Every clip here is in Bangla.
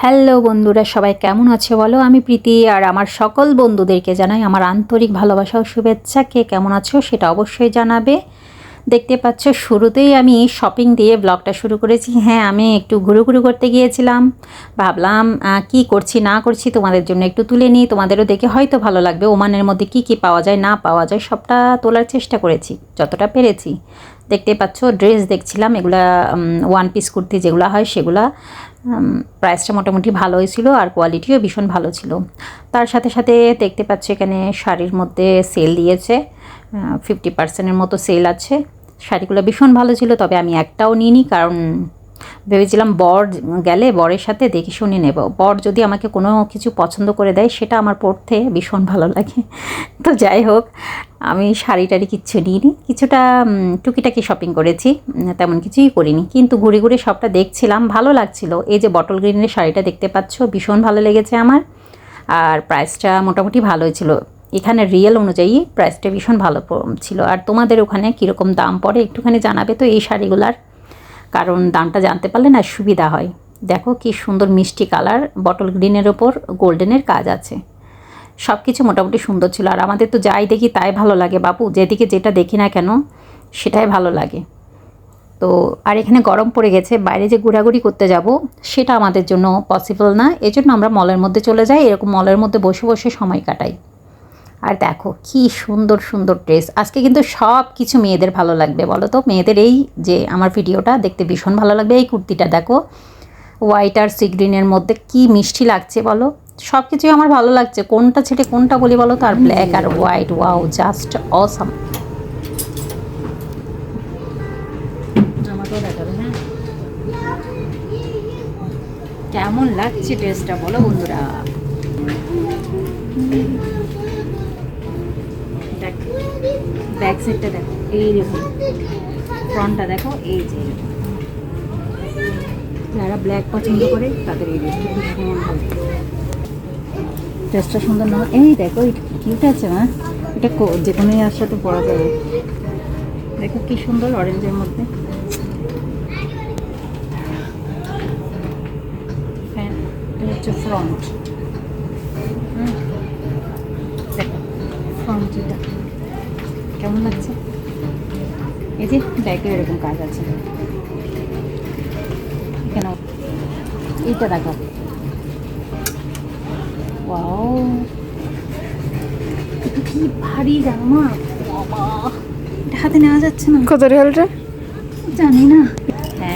হ্যালো বন্ধুরা, সবাই কেমন আছে বলো। আমি প্রীতি আর আমার সকল বন্ধুদেরকে জানাই আমার আন্তরিক ভালোবাসা ও শুভেচ্ছা। কে কেমন আছো সেটা অবশ্যই জানাবে। দেখতে পাচ্ছ শুরুতেই আমি শপিং দিয়ে ব্লগটা শুরু করেছি। হ্যাঁ, আমি একটু ঘুরু করতে গিয়েছিলাম। ভাবলাম কি করছি না করছি তোমাদের জন্য একটু তুলে নিই, তোমাদেরও দেখে হয়তো ভালো লাগবে। ওমানের মধ্যে কি পাওয়া যায় না পাওয়া যায় সবটা তোলার চেষ্টা করেছি যতটা পেরেছি। দেখতে পাচ্ছ ড্রেস দেখছিলাম, এগুলা ওয়ান পিস কুর্তি যেগুলো হয় সেগুলা। প্রাইসটা মোটামুটি ভালোই ছিল আর কোয়ালিটিও ভীষণ ভালো ছিল। তার সাথে সাথে দেখতে পাচ্ছ এখানে শাড়ির মধ্যে সেল দিয়েছে, 50%-এর মতো সেল আছে। শাড়িগুলো ভীষণ ভালো ছিল, তবে আমি একটাও নিইনি, কারণ ভেবেছিলাম বর গেলে বরের সাথে দেখে শুনে নেব। বর যদি আমাকে কোনো কিছু পছন্দ করে দেয় সেটা আমার পরতে ভীষণ ভালো লাগে। তো যাই হোক, আমি শাড়ি টাড়ি কিচ্ছু নিইনি, কিছুটা টুকিটাকি শপিং করেছি, তেমন কিছুই করিনি। কিন্তু ঘুরে ঘুরে সবটা দেখছিলাম, ভালো লাগছিল। এই যে বটল গ্রিনের শাড়িটা দেখতে পাচ্ছ, ভীষণ ভালো লেগেছে আমার। আর প্রাইসটা মোটামুটি ভালোই ছিল, এখানে রিয়েল অনুযায়ী প্রাইসটা ভীষণ ভালো ছিল। আর তোমাদের ওখানে কীরকম দাম পড়ে একটুখানি জানাবে তো এই শাড়িগুলার, কারণ দামটা জানতে পারলে না সুবিধা হয়। দেখো কি সুন্দর মিষ্টি কালার, বটল গ্রিনের ওপর গোল্ডেনের কাজ আছে। সব কিছু মোটামুটি সুন্দর ছিল। আর আমাদের তো যাই দেখি তাই ভালো লাগে বাপু, যেদিকে যেটা দেখি না কেন সেটাই ভালো লাগে। তো আর এখানে গরম পড়ে গেছে, বাইরে যে ঘোরাঘুরি করতে যাব সেটা আমাদের জন্য পসিবল না, এজন্য আমরা মলের মধ্যে চলে যাই, এরকম মলের মধ্যে বসে বসে সময় কাটাই। আর দেখো কি সুন্দর সুন্দর ড্রেস। আজকে কিন্তু সব কিছু মেয়েদের ভালো লাগবে বলো তো। মেয়েদের এই যে আমার ভিডিওটা দেখতে ভীষণ ভালো লাগবে। এই কুর্তিটা দেখো, হোয়াইট আর সি গ্রিনের মধ্যে কি মিষ্টি লাগছে বলো। সব কিছুই আমার ভালো লাগছে, কোনটা ছেড়ে কোনটা বলি বলো তো। আর ব্ল্যাক আর হোয়াইট, ওয়াও, জাস্ট অসাম। আমাকেও দেখাবে হ্যাঁ, কেমন লাগছে ড্রেসটা বলো বন্ধুরা। দেখ ব্যাক সাইডটা দেখো, এই দেখো ফ্রন্টটা দেখো, এই যে যারা ব্ল্যাক পছন্দ করে তাদের এই ড্রেসটা ভীষণ ভালো। ড্রেসটা সুন্দর না? এই দেখো এটা কিউট আছে না, এটা যে কোনো ইয়ার সাথে পরা যাবে। দেখো কি সুন্দর অরেঞ্জের মধ্যে। হ্যাঁ, এটা হচ্ছে ফ্রন্ট। দেখো ফ্রন্ট এটা কেমন লাগছে। এই যে ব্যাগে এরকম কাজ আছে, কেন এইটা দেখো, ওয়াও এটা কি ভারী জামা বাবা, এটা হাতে নেওয়া যাচ্ছে না। কত রিয়ালটা জানি না।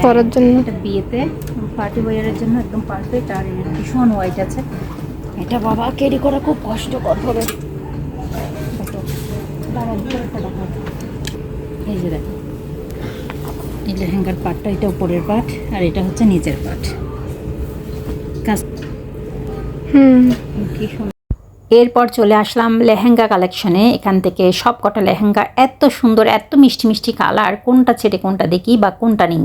পরার জন্য এটা বিয়েতে পার্টি ওয়্যারের জন্য একদম পারফেক্ট। আর ভীষণ হোয়াইট আছে, এটা বাবা ক্যারি করা খুব কষ্টকর হবে। দেখো বাবা ভিতরটা দেখো, এই যে দেখো এই লেহেঙ্গার পাটটা, এটা উপরের পাট আর এটা হচ্ছে নিচের পাট। কাজ কি সুন্দর। এরপর চলে আসলাম লেহেঙ্গা কালেকশনে। এখান থেকে সব কটা লেহেঙ্গা এত সুন্দর, এত মিষ্টি মিষ্টি কালার, কোনটা ছেড়ে কোনটা দেখি বা কোনটা নিই।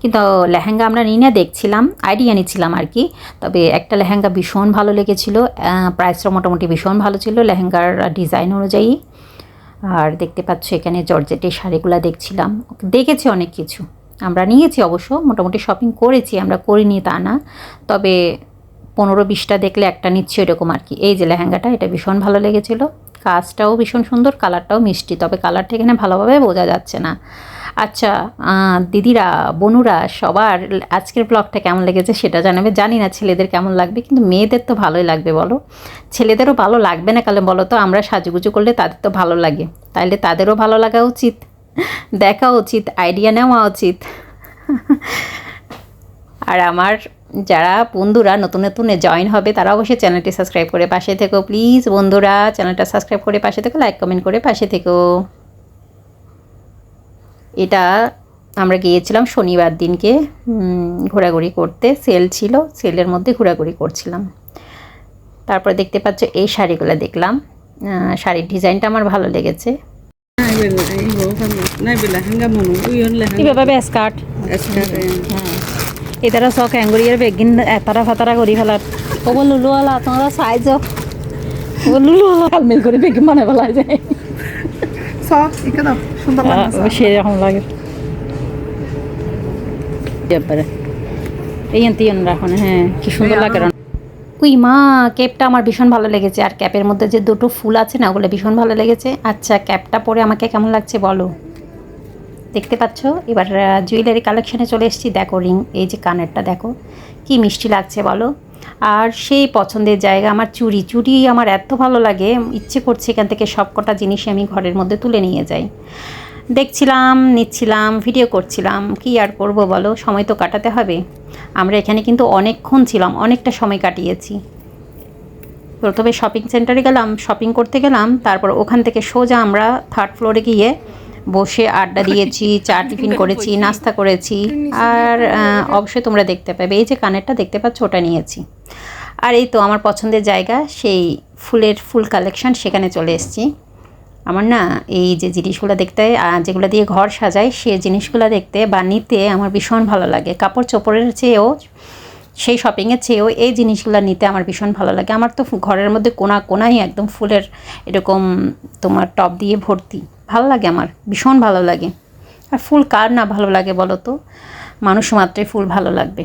কিন্তু লেহেঙ্গা আমরা নিই না, দেখছিলাম, আইডিয়া নিচ্ছিলাম আর কি। তবে একটা লেহেঙ্গা ভীষণ ভালো লেগেছিল, প্রাইসটা মোটামুটি ভীষণ ভালো ছিল লেহেঙ্গার ডিজাইন অনুযায়ী। আর দেখতে পাচ্ছ এখানে জর্জেটের শাড়িগুলো দেখছিলাম, দেখেছি অনেক কিছু, আমরা নিয়েছি অবশ্য, মোটামুটি শপিং করেছি, আমরা করিনি তা না, তবে 15-20টা দেখলে একটা নিচ্ছি এরকম আর কি। এই যে লেহেঙ্গাটা, এটা ভীষণ ভালো লেগেছিলো, কাজটাও ভীষণ সুন্দর, কালারটাও মিষ্টি, তবে কালারটা এখানে ভালোভাবে বোঝা যাচ্ছে না। আচ্ছা দিদিরা, বোনুরা, সবার আজকের ব্লগটা কেমন লেগেছে সেটা জানাবে। জানি না ছেলেদের কেমন লাগবে, কিন্তু মেয়েদের তো ভালোই লাগবে বলো। ছেলেদেরও ভালো লাগবে না কালে বলো তো, আমরা সাজুগুজু করলে তাদের তো ভালো লাগে, তাইলে তাদেরও ভালো লাগা উচিত, দেখা উচিত, আইডিয়া নেওয়া উচিত। আর আমার যারা বন্ধুরা নতুন নতুন জয়েন হবে তারা অবশ্যই চ্যানেলটি সাবস্ক্রাইব করে পাশে থেকো প্লিজ। বন্ধুরা চ্যানেলটা সাবস্ক্রাইব করে পাশে থেকো, লাইক কমেন্ট করে পাশে থেকো। এটা আমরা গিয়েছিলাম শনিবার দিনকে ঘোরাঘুরি করতে, সেল ছিল, সেলের মধ্যে ঘোরাঘুরি করছিলাম। তারপর দেখতে পাচ্ছ এই শাড়িগুলো দেখলাম, শাড়ির ডিজাইনটা আমার ভালো লেগেছে। স্কার্ট হ্যাঁ, এটারা শখ অ্যাঙ্গুরিয়ার বেগিন এতারা ফাতারা করি ফেলার। ও বল লুলুওয়ালা তোমরা সাইজ ও লুলুওয়ালা কালমেল করে বেগিন বানায় ফেলা যায়, সেরকম লাগে। এই তিয়ান রাখো না, হ্যাঁ কি সুন্দর লাগে। উই মা, ক্যাপটা আমার ভীষণ ভালো লেগেছে, আর ক্যাপের মধ্যে যে দুটো ফুল আছে না ওগুলো ভীষণ ভালো লেগেছে। আচ্ছা ক্যাপটা পরে আমাকে কেমন লাগছে বলো। দেখতে পাচ্ছ, এবার জুয়েলারি কালেকশানে চলে এসেছি। দেখো রিং, এই যে কানেরটা দেখো কি মিষ্টি লাগছে বলো। আর সেই পছন্দের জায়গা আমার চুড়ি, চুড়ি আমার এত ভালো লাগে, ইচ্ছে করছে এখান থেকে সব কটা জিনিসই আমি ঘরের মধ্যে তুলে নিয়ে যাই। দেখছিলাম, নিচ্ছিলাম, ভিডিও করছিলাম, কি আর করব বলো, সময় তো কাটাতে হবে। আমরা এখানে কিন্তু অনেকক্ষণ ছিলাম, অনেকটা সময় কাটিয়েছি। প্রথমে শপিং সেন্টারে গেলাম, শপিং করতে গেলাম, তারপর ওখান থেকে সোজা আমরা 3rd ফ্লোরে গিয়ে বসে আড্ডা দিয়েছি, চা টিফিন করেছি, নাস্তা করেছি। আর অবশ্যই তোমরা দেখতে পাবে, এই যে কানেরটা দেখতে পাচ্ছ ওটা নিয়েছি। আর এই তো আমার পছন্দের জায়গা, সেই ফুল কালেকশন, সেখানে চলে এসেছি। আমার না এই যে জিনিসগুলো দেখতে, যেগুলো দিয়ে ঘর সাজায়, সে জিনিসগুলো দেখতে বা নিতে আমার ভীষণ ভালো লাগে। কাপড় চোপড়ের চেয়েও, সেই শপিংয়ের চেয়েও এই জিনিসগুলো নিতে আমার ভীষণ ভালো লাগে। আমার তো ঘরের মধ্যে কোনায় একদম ফুলের এরকম তোমার টব দিয়ে ভর্তি, ভালো লাগে, আমার ভীষণ ভালো লাগে। আর ফুল কার না ভালো লাগে বলো তো, মানুষ মাত্রই ফুল ভালো লাগবে।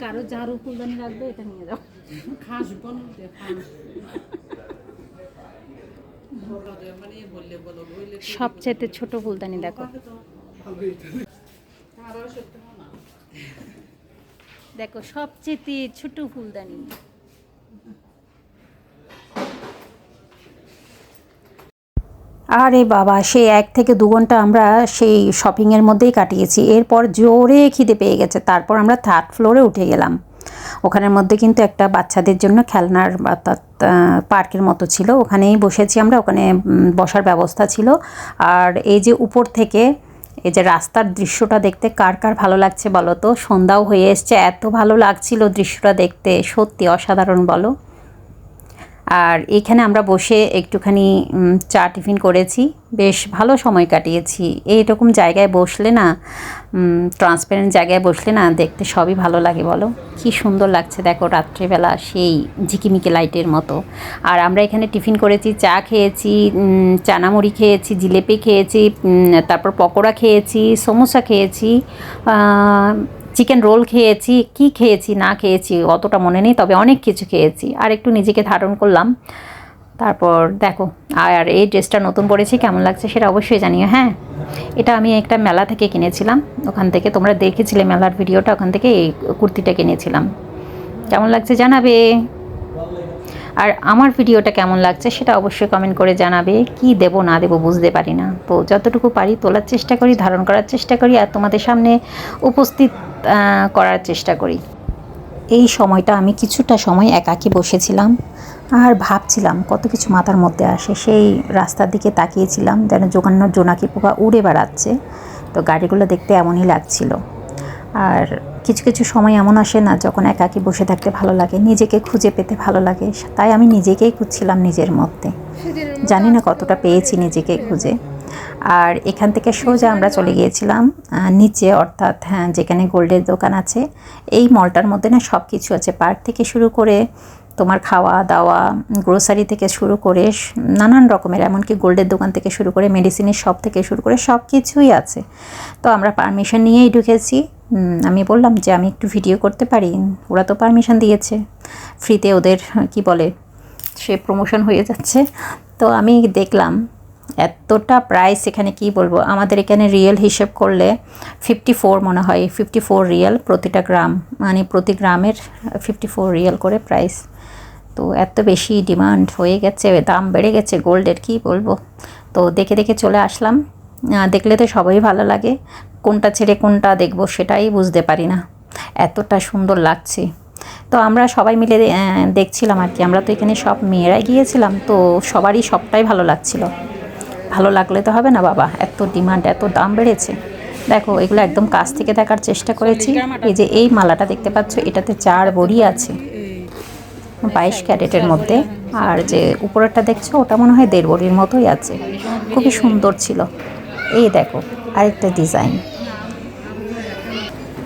কারো ঝাড়ু ফুলদানি লাগবে, এটা নিয়ে যাও। সবচেয়ে ছোট ফুলদানি দেখো, দেখো সবচেয়ে ছোট ফুলদানি। আরে বাবা, সেই 1 থেকে 2 ঘন্টা আমরা সেই শপিংয়ের মধ্যেই কাটিয়েছি। এরপর জোরে খিদে পেয়ে গেছে, তারপর আমরা 3rd ফ্লোরে উঠে গেলাম। ওখানের মধ্যে কিন্তু একটা বাচ্চাদের জন্য খেলনার অর্থাৎ পার্কের মতো ছিল, ওখানেই বসেছি আমরা, ওখানে বসার ব্যবস্থা ছিল। আর এই যে উপর থেকে এই যে রাস্তার দৃশ্যটা দেখতে কার কার ভালো লাগছে বলো তো। সন্ধ্যাও হয়ে এসছে, এত ভালো লাগছিল দৃশ্যটা দেখতে, সত্যি অসাধারণ বলো। আর এইখানে আমরা বসে একটুখানি চা টিফিন করেছি, বেশ ভালো সময় কাটিয়েছি। এইরকম জায়গায় বসলে না, ট্রান্সপারেন্ট জায়গায় বসলে না, দেখতে সবই ভালো লাগে বলো। কি সুন্দর লাগছে দেখো রাত্রেবেলা, সেই ঝিকিমিকি লাইটের মতো। আর আমরা এখানে টিফিন করেছি, চা খেয়েছি, চানামুড়ি খেয়েছি, জিলেপি খেয়েছি, তারপর পকোড়া খেয়েছি, সমোসা খেয়েছি, চিকেন রোল খেয়েছি, কি খেয়েছি না খেয়েছি অতটা মনে নেই, তবে অনেক কিছু খেয়েছি। আর একটু নিজেকে ধারণ করলাম। তারপর দেখো, আর এই ড্রেসটা নতুন পরেছি, কেমন লাগছে সেটা অবশ্যই জানিও। হ্যাঁ, এটা আমি একটা মেলা থেকে কিনেছিলাম, ওখান থেকে তোমরা দেখেছিলে মেলার ভিডিওটা, ওখান থেকে এই কুর্তিটা কিনেছিলাম। কেমন লাগছে জানাবে। আর আমার ভিডিওটা কেমন লাগছে সেটা অবশ্যই কমেন্ট করে জানাবে। কি দেব না দেব বুঝতে পারি না, তো যতটুকু পারি তোলার চেষ্টা করি, ধারণ করার চেষ্টা করি, আর তোমাদের সামনে উপস্থিত করার চেষ্টা করি। এই সময়টা আমি কিছুটা সময় একাকী বসেছিলাম আর ভাবছিলাম, কত কিছু মাথার মধ্যে আসে। সেই রাস্তার দিকে তাকিয়েছিলাম, যেন জোনাকি পোকা উড়ে বেড়াচ্ছে। তো গাড়িগুলো দেখতে এমনই লাগছিল। আর কিছু কিছু সময় এমন আসে না, যখন একাকী বসে থাকতে ভালো লাগে, নিজেকে খুঁজে পেতে ভালো লাগে। তাই আমি নিজেকেই খুঁজছিলাম নিজের মধ্যে, জানি না কতটা পেয়েছি নিজেকে খুঁজে। আর এখান থেকে সোজা আমরা চলে গিয়েছিলাম নিচে, অর্থাৎ হ্যাঁ যেখানে গোল্ডের দোকান আছে। এই মলটার মধ্যে না সব কিছু আছে, পার্ক থেকে শুরু করে তোমার খাওয়া দাওয়া, গ্রোসারি থেকে শুরু করে নানান রকমের, এমনকি গোল্ডের দোকান থেকে শুরু করে মেডিসিনের শপ থেকে শুরু করে সব কিছুই আছে। তো আমরা পারমিশন নিয়েই ঢুকেছি। আমি বললাম যে আমি একটু ভিডিও করতে পারি, ওরা তো পারমিশন দিয়েছে, ফ্রিতে ওদের কি বলে সে প্রমোশন হয়ে যাচ্ছে। তো আমি দেখলাম এতটা প্রাইস, এখানে কি বলবো, আমাদের এখানে রিয়েল হিসেব করলে 54 মনে হয়, 54 রিয়েল প্রতিটা গ্রাম, মানে প্রতি গ্রামের 54 রিয়েল করে প্রাইস। তো এত বেশি ডিমান্ড হয়ে গেছে, দাম বেড়ে গেছে গোল্ডের, কি বলবো। তো দেখে দেখে চলে আসলাম। দেখলে তো সবাই ভালো লাগে, কোনটা ছেড়ে কোনটা দেখবো সেটাই বুঝতে পারি না, এতটা সুন্দর লাগছে। তো আমরা সবাই মিলে দেখছিলাম আর কি, আমরা তো এখানে সব মেয়েরাই গিয়েছিলাম, তো সবারই সবটাই ভালো লাগছিল। ভালো লাগলে তো হবে না বাবা, এত ডিমান্ড, এত দাম বেড়েছে। দেখো এগুলো একদম কাছ থেকে দেখার চেষ্টা করেছি। এই যে এই মালাটা দেখতে পাচ্ছ, এটাতে 4 বড়ি আছে 22 ক্যারেটের মধ্যে। আর যে উপরেরটা দেখছো ওটা মনে হয় 1.5 বড়ির মতোই আছে, খুবই সুন্দর ছিল। এই দেখো আরেকটা ডিজাইন,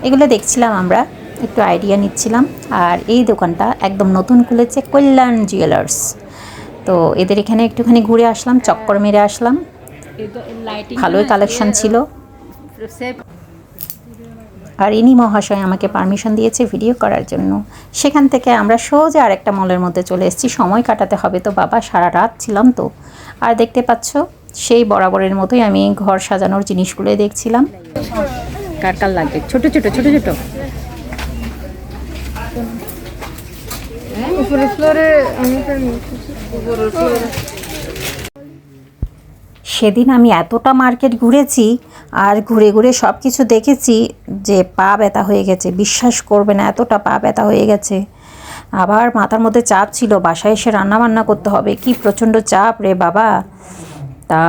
এগুলো দেখছিলাম আমরা। একটু আইডিয়া নিচ্ছিলাম। আর এই দোকানটা একদম নতুন খুলেছে, কল্যাণ জুয়েলার্স। তো এদের এখানে একটুখানি ঘুরে আসলাম, চক্কর মেরে আসলাম। ভালোই কালেকশন ছিল। আর ইনি মহাশয় আমাকে পারমিশন দিয়েছে ভিডিও করার জন্য। সেখান থেকে আমরা সোজা আরেকটা মলের মধ্যে চলে এসেছি, সময় কাটাতে হবে তো বাবা, সারা রাত ছিলাম তো। আর দেখতে পাচ্ছ সেই বরাবরের মতোই আমি ঘর সাজানোর জিনিসগুলোই দেখছিলাম। কার কার লাগবে? ছোট ছোট ছোট ছোট। সেদিন আমি এতটা মার্কেট ঘুরেছি আর ঘুরে ঘুরে সব কিছু দেখেছি যে পা ব্যথা হয়ে গেছে, বিশ্বাস করবে না, এতটা পা ব্যথা হয়ে গেছে। আবার মাথার মধ্যে চাপ ছিল, বাসায় এসে রান্না বান্না করতে হবে, কি প্রচণ্ড চাপ রে বাবা। তা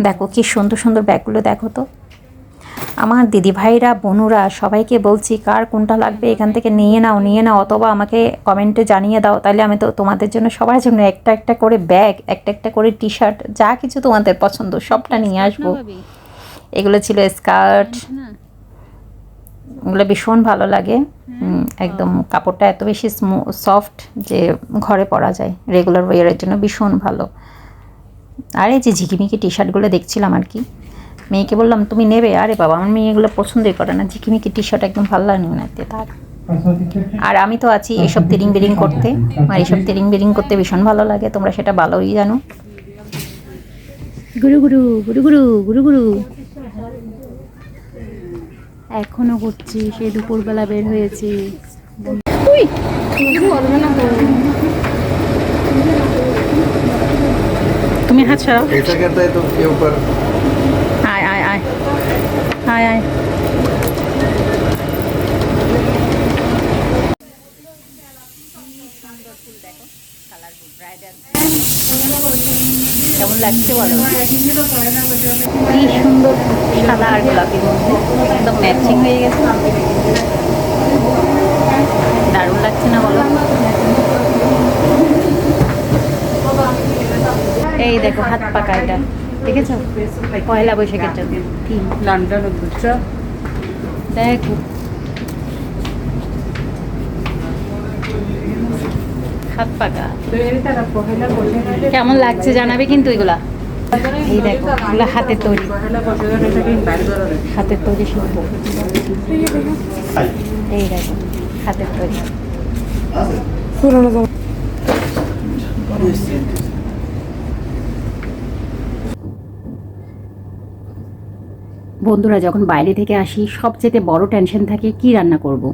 দেখো কি সুন্দর সুন্দর ব্যাগগুলো, দেখো তো। আমার দিদিভাইরা বোনুরা সবাইকে বলছি কার কোনটা লাগবে এখান থেকে নিয়ে নাও নিয়ে নাও, অথবা আমাকে কমেন্টে জানিয়ে দাও, তাহলে আমি তো তোমাদের জন্য সবার জন্য একটা একটা করে ব্যাগ, একটা একটা করে টি শার্ট, যা কিছু তোমাদের পছন্দ সবটা নিয়ে আসবো। এগুলো ছিল স্কার্ট, এগুলো ভীষণ ভালো লাগে। একদম কাপড়টা এত বেশি সফট যে ঘরে পরা যায়, রেগুলার ওয়ারের জন্য ভীষণ ভালো। আর এই যে ঝিকিমিকি টি শার্টগুলো দেখছিলাম আর কি, মেয়েকে বললাম তুমি নেবে? আরে বাবা, আমার মেয়ে এগুলো পছন্দই করে না, ঝিকিমিকি টি শার্ট একদম ভালো লাগে না তার। আর আমি তো আছি এইসব তিরিং বিরিং করতে, আর এইসব তিরিং বিরিং করতে ভীষণ ভালো লাগে, তোমরা সেটা ভালোই জানো। গুরু গুরু গুরু গুরু গুরু গুরু এখনো করছি, সেই দুপুরবেলা বের হয়েছি। তুমি হাত ছাড়াও। ऐसा करता है तो उसके ऊपर आय आय आय आय आय কেমন লাগছে বলো? কি সুন্দর সাদা আর গোলাপির মধ্যে একদম ম্যাচিং হয়ে গেছে, দারুণ লাগছে না বলো? এই দেখো হাত পাকা, এটা দেখেছো? পয়লা বৈশাখের জন্য কি লন্ডন বুঝছো, দেখো হাত পাকা। কেমন লাগছে জানাবে কিন্তু এগুলা। এই দেখো এগুলো হাতের তৈরি, হাতের তৈরি শিল্প। এই দেখো হাতের তৈরি। বন্ধুরা, যখন বাইরে থেকে আসি সবচেয়ে বড় টেনশন থাকে কি রান্না করব।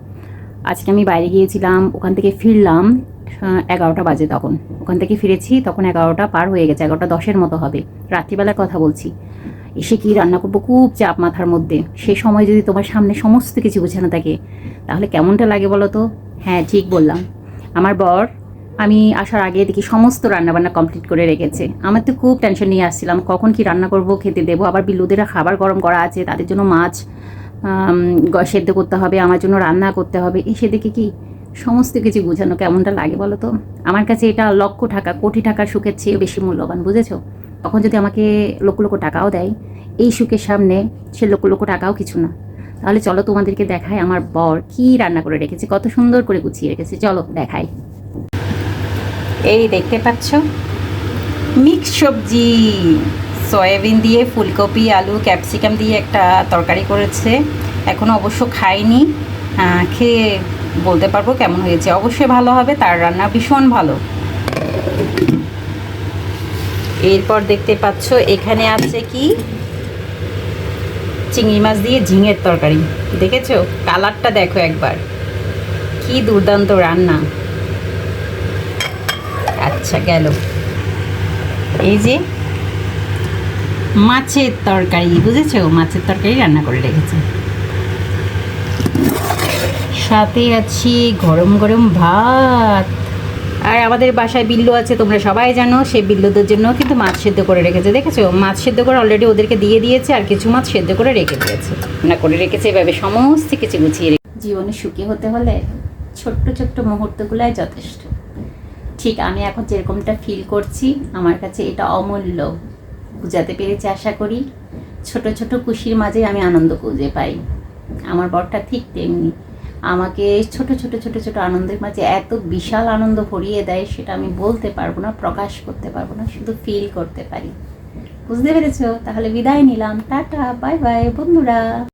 আজকে আমি বাইরে গিয়েছিলাম, ওখান থেকে ফিরলাম 11টা বাজে, তখন ওখান থেকে ফিরেছি তখন 11টা পার হয়ে গেছে, 11টা 10-এর মতো হবে, রাত্রিবেলার কথা বলছি। এসে কি রান্না করবো, খুব চাপ মাথার মধ্যে। সেই সময় যদি তোমার সামনে সমস্ত কিছু গোছানো থাকে তাহলে কেমনটা লাগে বলো তো? হ্যাঁ ঠিক বললাম। আমার বর আমি আসার আগে দেখি সমস্ত রান্নাবান্না কমপ্লিট করে রেখেছে। আমার তো খুব টেনশন নিয়ে আসছিলাম কখন কি রান্না করব, খেতে দেবো। আবার বিল্লুদের খাবার গরম করা আছে, তাদের জন্য মাছ সেদ্ধ করতে হবে, আমার জন্য রান্না করতে হবে। এসে দেখি কি সমস্ত কিছু গুছানো, কেমনটা লাগে বলো তো? আমার কাছে এটা লক্ষ টাকা কোটি টাকার সুখের চেয়ে বেশি মূল্যবান, বুঝেছো? তখন যদি আমাকে লক্ষ লক্ষ টাকাও দেয়, এই সুখের সামনে সে লক্ষ লক্ষ টাকাও কিছু না। তাহলে চলো তোমাদেরকে দেখাই আমার বর কি রান্না করে রেখেছে, কত সুন্দর করে গুছিয়ে রেখেছে, চলো দেখাই। এই দেখতে পাচ্ছ মিক্স সবজি, সয়াবিন দিয়ে ফুলকপি আলু ক্যাপসিকাম দিয়ে একটা তরকারি করেছে। এখনও অবশ্য খাইনি, খেয়ে বলতে পারবো কেমন হয়েছে। অবশ্যই ভালো হবে, তার রান্না ভীষণ ভালো। এরপর দেখতে পাচ্ছ এখানে আছে কি চিংড়ি মাছ দিয়ে ঝিঙের তরকারি, দেখেছো? কালারটা দেখো একবার, কি দুর্দান্ত রান্না। আচ্ছা গেল, এই যে মাছের তরকারি, বুঝেছো? মাছের তরকারি রান্না করে রেখেছে। সাথে আছি গরম গরম ভাত। আর আমাদের বাসায় বিল্লু আছে, তোমরা সবাই জানো, সেই বিল্লুদের জন্য কিন্তু মাছ সেদ্ধ করে রেখেছে, দেখেছো? মাছ সেদ্ধ করে অলরেডি ওদেরকে দিয়ে দিয়েছে, আর কিছু মাছ সেদ্ধ করে রেখে দিয়েছে, রান্না করে রেখেছে। এভাবে সমস্ত কিছু গুছিয়ে রেখে। জীবনে সুখী হতে হলে ছোট্ট ছোট্ট মুহূর্তগুলাই যথেষ্ট। ঠিক আমি এখন যেরকমটা ফিল করছি, আমার কাছে এটা অমূল্য। বুঝাতে পেরেছি আশা করি। ছোট ছোট খুশির মাঝে আমি আনন্দ খুঁজে পাই। আমার বরটা ঠিক তেমনি, আমাকে ছোট ছোট ছোট ছোট আনন্দের মাঝে এত বিশাল আনন্দ ভরিয়ে দেয়, সেটা আমি বলতে পারবো না, প্রকাশ করতে পারবো না, শুধু ফিল করতে পারি। বুঝতে পেরেছো? তাহলে বিদায় নিলাম, টাটা, বাই বাই বন্ধুরা।